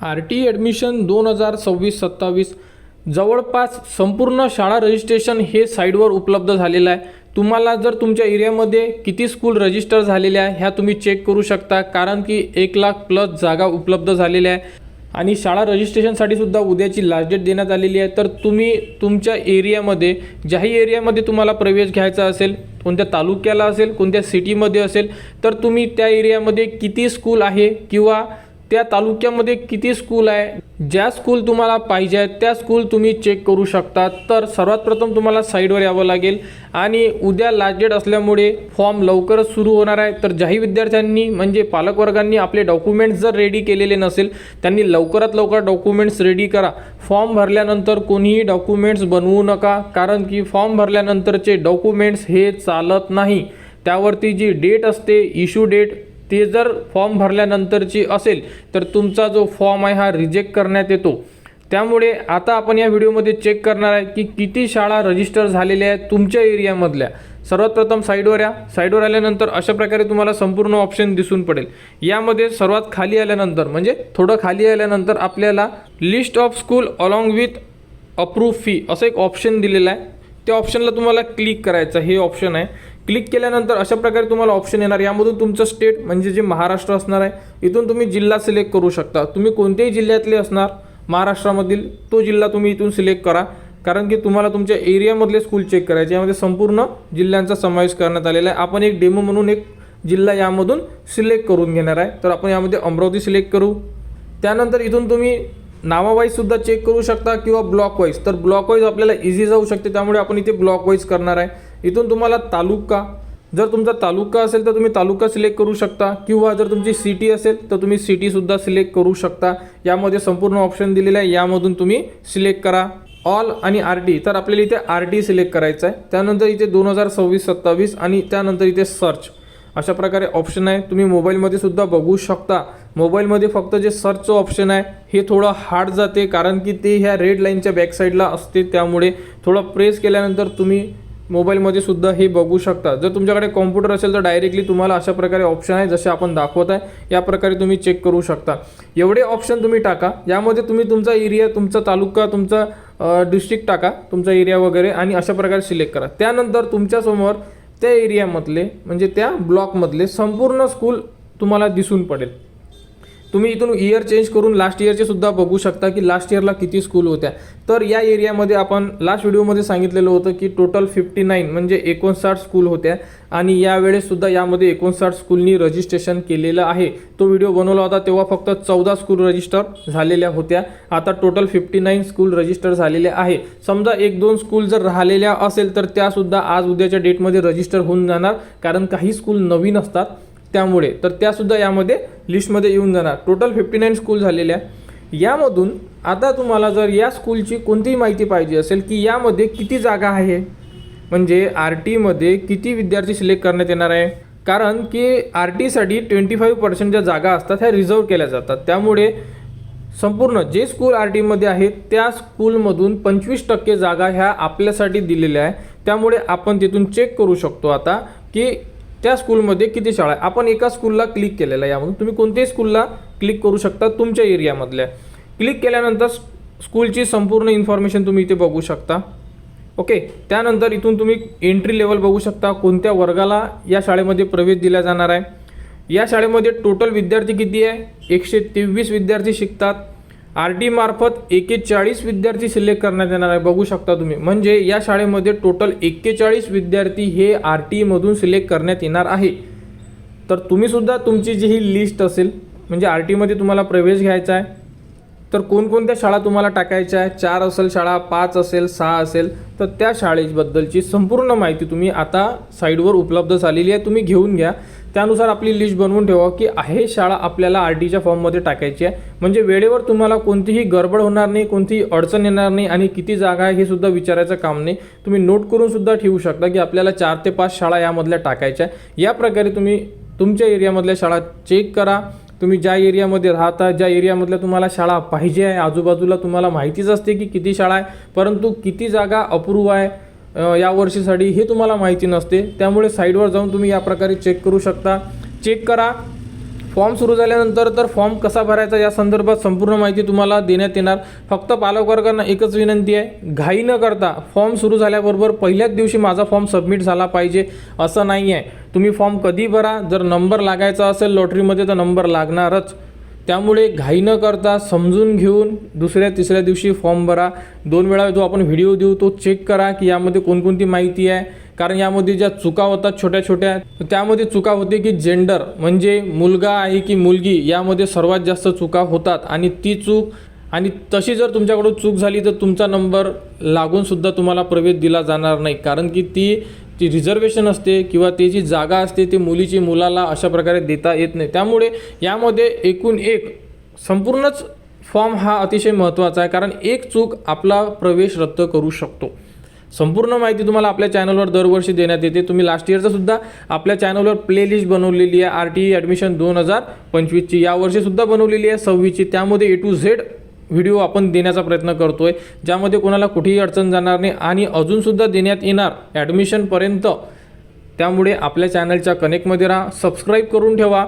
RT admission 2026-27 जवळपास संपूर्ण शाळा रजिस्ट्रेशन हे साईटवर उपलब्ध झालेलं आहे। तुम्हाला जर तुमच्या एरियामध्ये किती स्कूल रजिस्टर झालेल्या आहे ह्या तुम्ही चेक करू शकता, कारण की 1 लाख प्लस जागा उपलब्ध झालेल्या आहे आणि शाळा रजिस्ट्रेशनसाठी सुद्धा उद्याची लास्ट डेट देण्यात आलेली आहे। तर तुम्ही तुमच्या एरियामध्ये ज्याही एरियामध्ये तुम्हाला प्रवेश घ्यायचा असेल, कोणत्या तालुक्याला असेल, कोणत्या सिटीमध्ये असेल, तर तुम्ही त्या एरियामध्ये किती स्कूल आहे किंवा त्या तालुक्यामध्ये किती स्कूल आहे, ज्या स्कूल तुम्हाला पाहिजे आहेत त्या स्कूल तुम्ही चेक करू शकता। तर सर्वात प्रथम तुम्हाला साईटवर यावं लागेल आणि उद्या लास्ट डेट असल्यामुळे फॉर्म लवकरच सुरू होणार आहे। तर ज्याही विद्यार्थ्यांनी म्हणजे पालकवर्गांनी आपले डॉक्युमेंट्स जर रेडी केलेले नसेल त्यांनी लवकरात लवकर डॉक्युमेंट्स रेडी करा। फॉर्म भरल्यानंतर कोणीही डॉक्युमेंट्स बनवू नका, कारण की फॉर्म भरल्यानंतरचे डॉक्युमेंट्स हे चालत नाही। त्यावरती जी डेट असते इश्यू डेट ते जर फॉर्म भरल्यानंतरची असेल तर तुमचा जो फॉर्म आहे हा रिजेक्ट करण्यात येतो। त्यामुळे आता आपण या व्हिडिओमध्ये चेक करणार आहे की किती शाळा रजिस्टर झालेल्या आहेत तुमच्या एरियामधल्या। सर्वात प्रथम साईडवर या। साईडवर आल्यानंतर अशा प्रकारे तुम्हाला संपूर्ण ऑप्शन दिसून पडेल। यामध्ये सर्वात खाली आल्यानंतर म्हणजे थोडं खाली आल्यानंतर आपल्याला list of school along with approve fee असं एक ऑप्शन दिलेलं आहे। त्या ऑप्शनला तुम्हाला क्लिक करायचं, हे ऑप्शन आहे। क्लिक केल्यानंतर अशा प्रकारे तुम्हाला ऑप्शन येणार। यामधून तुमचं स्टेट म्हणजे जे महाराष्ट्र असणार आहे इथून तुम्ही जिल्हा सिलेक्ट करू शकता। तुम्ही कोणत्याही जिल्ह्यातले असणार महाराष्ट्रामधील तो जिल्हा तुम्ही इथून सिलेक्ट करा, कारण की तुम्हाला तुमच्या एरियामधले स्कूल चेक करायचे। यामध्ये संपूर्ण जिल्ह्यांचा समावेश करण्यात आलेला आहे। आपण एक डेमो म्हणून एक जिल्हा यामधून सिलेक्ट करून घेणार आहे। तर आपण यामध्ये अमरावती सिलेक्ट करू। त्यानंतर इथून तुम्ही नावावाईज सुद्धा चेक करू शकता किंवा ब्लॉक वाईज। तर ब्लॉक वाईज आपल्याला इझी जाऊ शकते, त्यामुळे आपण इथे ब्लॉक वाईज करणार आहे। इथून तुम्हाला तालुका, जर तुमचा तालुका असेल तर तुम्ही तालुका सिलेक्ट करू शकता, किंवा जर तुमची सिटी असेल तर तुम्ही सिटी सुद्धा सिलेक्ट करू शकता। यामध्ये संपूर्ण ऑप्शन दिलेले आहे, यामधून तुम्ही सिलेक्ट करा। ऑल आणि RT, तर आपल्याला इथे RT सिलेक्ट करायचं आहे। त्यानंतर इथे 2026-27 आणि त्यानंतर इथे सर्च अशा प्रकारे ऑप्शन आहे। तुम्ही मोबाईलमध्ये सुद्धा बघू शकता। मोबाईलमध्ये फक्त जे सर्चचं ऑप्शन आहे हे थोडं हार्ड जाते, कारण की ते ह्या रेड लाईनच्या बॅक साईडला असते, त्यामुळे थोडं प्रेस केल्यानंतर तुम्ही मोबाईलमध्ये सुद्धा हे बघू शकता। जर तुमच्याकडे कॉम्प्युटर असेल तर डायरेक्टली तुम्हाला अशा प्रकारे ऑप्शन आहे जसे आपण दाखवत आहे या प्रकारे तुम्ही चेक करू शकता। एवढे ऑप्शन तुम्ही टाका। यामध्ये तुम्ही तुमचा एरिया, तुमचा तालुका, तुमचा डिस्ट्रिक्ट टाका, तुमचा एरिया वगैरे, आणि अशा प्रकारे सिलेक्ट करा। त्यानंतर तुमच्यासमोर त्या एरियामधले म्हणजे त्या ब्लॉकमधले संपूर्ण स्कूल तुम्हाला दिसून पडेल। तुम्ही इथून इयर चेंज करून लास्ट इयरचे सुद्धा बघू शकता की लास्ट इयरला किती स्कूल होत्या। तर या एरियामध्ये आपण लास्ट व्हिडिओमध्ये सांगितलेलं होतं की टोटल 59 म्हणजे 59 स्कूल होत्या, आणि यावेळेस सुद्धा यामध्ये 59 स्कूलनी रजिस्ट्रेशन केलेलं आहे। तो व्हिडिओ बनवला होता तेव्हा फक्त 14 स्कूल रजिस्टर झालेल्या होत्या। आता टोटल 59 स्कूल रजिस्टर झालेले आहे। समजा 1-2 स्कूल जर राहिलेल्या असेल तर त्यासुद्धा आज उद्याच्या डेटमध्ये रजिस्टर होऊन जाणार, कारण काही स्कूल नवीन असतात त्यामुळे। तर त्यासुद्धा यामध्ये लिस्टमध्ये येऊन जाणार। टोटल 59 स्कूल झालेल्या। यामधून आता तुम्हाला जर या स्कूलची कोणतीही माहिती पाहिजे असेल की यामध्ये किती जागा आहे, म्हणजे RTमध्ये किती विद्यार्थी सिलेक्ट करण्यात येणार आहे, कारण की RTसाठी 25% ज्या जागा असतात ह्या रिझर्व केल्या जातात। त्यामुळे संपूर्ण जे स्कूल RTमध्ये आहेत त्या स्कूलमधून 25% जागा ह्या आपल्यासाठी दिलेल्या आहे। त्यामुळे आपण तिथून चेक करू शकतो आता की त्या स्कूलमध्ये किती शाळा आहे। आपण एका स्कूलला क्लिक केलेलं आहे। यामधून तुम्ही कोणत्याही स्कूलला क्लिक करू शकता तुमच्या एरियामधल्या। क्लिक केल्यानंतर स्कूलची संपूर्ण इन्फॉर्मेशन तुम्ही इथे बघू शकता। ओके, त्यानंतर इथून तुम्ही एंट्री लेवल बघू शकता, कोणत्या वर्गाला या शाळेमध्ये प्रवेश दिला जाणार आहे। या शाळेमध्ये टोटल विद्यार्थी किती आहे, 123 विद्यार्थी शिकतात। RT मार्फत 41 विद्यार्थी सिलेक्ट करण्यात येणार आहे, बघू शकता तुम्ही। म्हणजे या शाळेमध्ये टोटल 41 विद्यार्थी हे RTमधून सिलेक्ट करण्यात येणार आहे। तर तुम्ही सुद्धा तुमची जी ही लिस्ट असेल, म्हणजे RTमध्ये तुम्हाला प्रवेश घ्यायचा आहे तर कोणकोणत्या शाळा तुम्हाला टाकायच्या आहे, 4 असेल शाळा, 5 असेल, 6 असेल, तर त्या शाळेबद्दलची संपूर्ण माहिती तुम्ही आता साईडवर उपलब्ध झालेली आहे, तुम्ही घेऊन घ्या। त्यानुसार आपली लिस्ट बनवून ठेवा की आहे शाळा आपल्याला RTच्या फॉर्ममध्ये टाकायची आहे, म्हणजे वेळेवर तुम्हाला कोणतीही गडबड होणार नाही, कोणतीही अडचण येणार नाही, आणि किती जागा आहे हे सुद्धा विचारायचं काम नाही। तुम्ही नोट करून सुद्धा ठेवू शकता की आपल्याला 4 ते 5 शाळा यामधल्या टाकायच्या। या प्रकारे तुम्ही तुमच्या एरियामधल्या शाळा चेक करा। तुम्ही ज्या एरियामध्ये राहता, ज्या एरियामधल्या तुम्हाला शाळा पाहिजे आहे, आजूबाजूला तुम्हाला माहितीच असते की किती शाळा आहे, परंतु किती जागा अप्रूव्ह आहे या वर्षीसाठी हे तुम्हाला माहिती नसते। त्यामुळे साईडवर जाऊन तुम्ही या प्रकारे चेक करू शकता। चेक करा फॉर्म सुरू झाल्यानंतर तर फॉर्म कसा भरायचा या संदर्भात संपूर्ण माहिती तुम्हाला देण्यात येणार. फक्त पालकवर्गांना एकच विनंती आहे, घाई न करता फॉर्म सुरू झाल्याबरोबर पहिल्याच दिवशी माझा फॉर्म सबमिट झाला पाहिजे असं नाही आहे. तुम्ही फॉर्म कधी भरा, जर नंबर लागायचा असेल लॉटरीमध्ये तर नंबर लागणारच. त्यामुळे घाई न करता समजून घेऊन दुसऱ्या तिसऱ्या दिवशी फॉर्म भरा. 2 वेळा जो आपण व्हिडिओ देऊ तो चेक करा की यामध्ये कोणकोणती माहिती आहे, कारण यामध्ये ज्या चुका होतात छोट्या छोट्या, त्यामध्ये चुका होते की जेंडर म्हणजे मुलगा आहे की मुलगी, यामध्ये सर्वात जास्त चुका होतात. आणि ती चूक आणि तशी जर तुमच्याकडून चूक झाली तर तुमचा नंबर लागूनसुद्धा तुम्हाला प्रवेश दिला जाणार नाही, कारण की ती रिझर्वेशन असते किंवा ती जी जागा असते ती मुलीची मुलाला अशा प्रकारे देता येत नाही. त्यामुळे यामध्ये एकूण एक संपूर्णच फॉर्म हा अतिशय महत्त्वाचा आहे, कारण एक चूक आपला प्रवेश रद्द करू शकतो. संपूर्ण माहिती तुम्हाला आपल्या चॅनलवर दरवर्षी देण्यात येते. तुम्ही लास्ट इयरचं सुद्धा आपल्या चॅनलवर प्लेलिस्ट बनवलेली आहे RTE ॲडमिशन 2025ची, यावर्षीसुद्धा बनवलेली आहे 26ची. त्यामध्ये A to Z व्हिडिओ आपण देण्याचा प्रयत्न करतोय, ज्यामध्ये कोणाला कुठेही अडचण जाणार नाही आणि अजूनसुद्धा देण्यात येणार ॲडमिशनपर्यंत. त्यामुळे आपल्या चॅनलच्या कनेक्टमध्ये राहा, सबस्क्राईब करून ठेवा.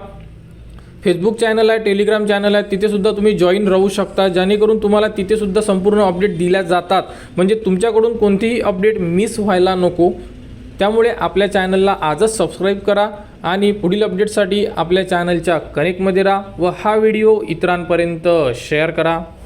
फेसबुक चॅनल आहे, टेलिग्राम चॅनल आहे, तिथेसुद्धा तुम्ही जॉईन राहू शकता, जेणेकरून तुम्हाला तिथेसुद्धा संपूर्ण अपडेट दिल्या जातात. म्हणजे तुमच्याकडून कोणतीही अपडेट मिस व्हायला नको. त्यामुळे आपल्या चॅनलला आजच सबस्क्राईब करा आणि पुढील अपडेटसाठी आपल्या चॅनलच्या कनेक्टमध्ये राहा व हा व्हिडिओ इतरांपर्यंत शेअर करा.